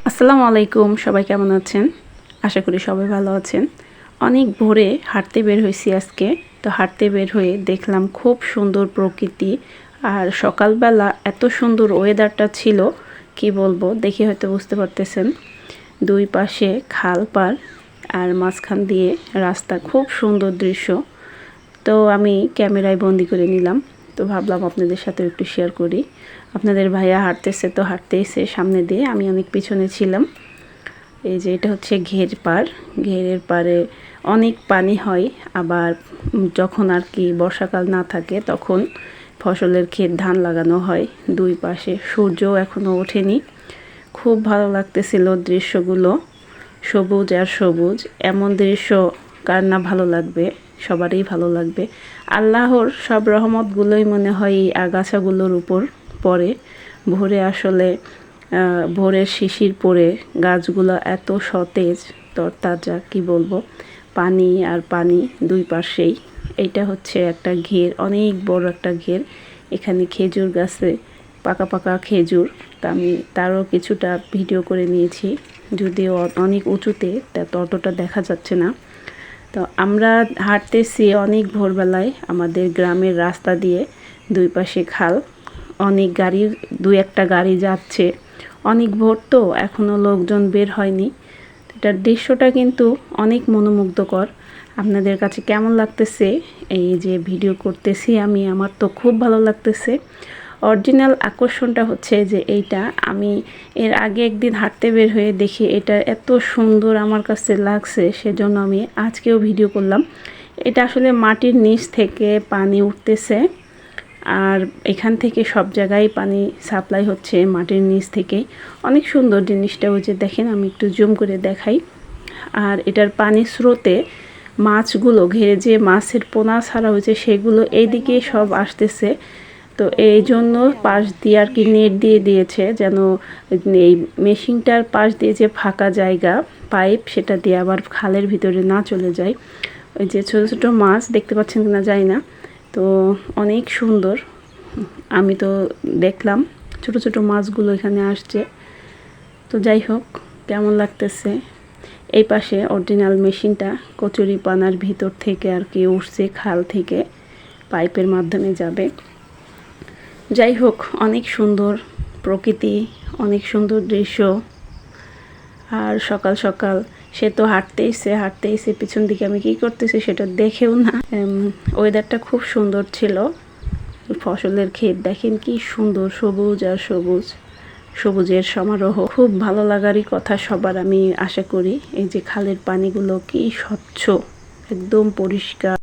আসসালামু আলাইকুম, সবাই কেমন আছেন? আশা করি সবাই ভালো আছেন। অনেক ভোরে হাঁটতে বের হয়েছি আজকে। তো হাঁটতে বের হয়ে দেখলাম খুব সুন্দর প্রকৃতি। আর সকালবেলা এত সুন্দর ওয়েদারটা ছিল, কি বলবো, দেখে হয়তো বুঝতে পারতেছেন। দুই পাশে খাল পার আর মাঝখান দিয়ে রাস্তা, খুব সুন্দর দৃশ্য। তো আমি ক্যামেরায় বন্দি করে নিলাম। তো ভাবলাম আপনাদের সাথে একটু শেয়ার করি। আপনাদের ভাইয়া হাঁটতেছে, তো হাঁটতেইছে সামনে দিয়ে, আমি অনেক পিছনে ছিলাম। এই যে এটা হচ্ছে ঘের পার। ঘেরের পারে অনেক পানি হয়। আবার যখন আর কি বর্ষাকাল না থাকে তখন ফসলের ক্ষেত, ধান লাগানো হয়। দুই পাশে সূর্যও এখনও ওঠেনি। খুব ভালো লাগতেছিল দৃশ্যগুলো, সবুজ আর সবুজ। এমন দৃশ্য কার না ভালো লাগবে, সবারই ভালো লাগবে। আল্লাহর সব রহমতগুলোই মনে হয় এই আগাছাগুলোর উপর পড়ে। ভোরে আসলে ভোরের শিশির পড়ে গাছগুলো এত সতেজ, তরতাজা, কি বলবো। পানি আর পানি দুই পাশেই। এইটা হচ্ছে একটা ঘের, অনেক বড় একটা ঘের। এখানে খেজুর গাছে পাকা পাকা খেজুর। তা আমি তারও কিছুটা ভিডিও করে নিয়েছি, যদিও অনেক উঁচুতে, তা ততটা দেখা যাচ্ছে না। তো আমরা হাঁটতেছি অনেক ভোরবেলায় আমাদের গ্রামের রাস্তা দিয়ে। দুই পাশে খাল, অনেক গাড়ি, দুই একটা গাড়ি যাচ্ছে। অনেক ভোর তো, এখনও লোকজন বের হয়নি। এটার দৃশ্যটা কিন্তু অনেক মনোমুগ্ধকর। আপনাদের কাছে কেমন লাগতেছে এই যে ভিডিও করতেছি আমি? আমার তো খুব ভালো লাগতেছে। অরিজিনাল আকর্ষণটা হচ্ছে যে এইটা, আমি এর আগে একদিন হাঁটতে বের হয়ে দেখি এটা এত সুন্দর আমার কাছে লাগছে, সেজন্য আমি আজকেও ভিডিও করলাম। এটা আসলে মাটির নিচ থেকে পানি উঠতেছে, আর এখান থেকে সব জায়গায় পানি সাপ্লাই হচ্ছে মাটির নিচ থেকে। অনেক সুন্দর জিনিসটা। ওই যে দেখেন, আমি একটু জুম করে দেখাই। আর এটার পানির স্রোতে মাছগুলো, ঘেরে যে মাছের পোনা ছাড়া হয়েছে সেগুলো এইদিকে সব আসতেছে। তো এই জন্য পাশ দিয়ে আর কি নেট দিয়ে দিয়েছে, যেন এই মেশিনটার পাশ দিয়ে যে ফাঁকা জায়গা, পাইপ, সেটা দিয়ে আবার খালের ভিতরে না চলে যায়। ওই যে ছোটো ছোটো মাছ দেখতে পাচ্ছেন কিনা জানি না। তো অনেক সুন্দর। আমি তো দেখলাম ছোট ছোট মাছগুলো এখানে আসছে। তো যাই হোক, কেমন লাগতেছে। এই পাশে অরিজিনাল মেশিনটা কচুরি পানার ভিতর থেকে আর কি উঠছে, খাল থেকে পাইপের মাধ্যমে যাবে। যাই হোক, অনেক সুন্দর প্রকৃতি, অনেক সুন্দর দৃশ্য। আর সকাল সকাল সে তো হাঁটতেইছে, পিছন দিকে আমি কি করতেছি সেটা দেখেও না। ওয়েদারটা খুব সুন্দর ছিল। ফসলের ক্ষেত দেখেন কি সুন্দর, সবুজ আর সবুজ, সবুজের সমারোহ। খুব ভালো লাগারই কথা সবার, আমি আশা করি। এই যে খালের পানিগুলো কি স্বচ্ছ, একদম পরিষ্কার।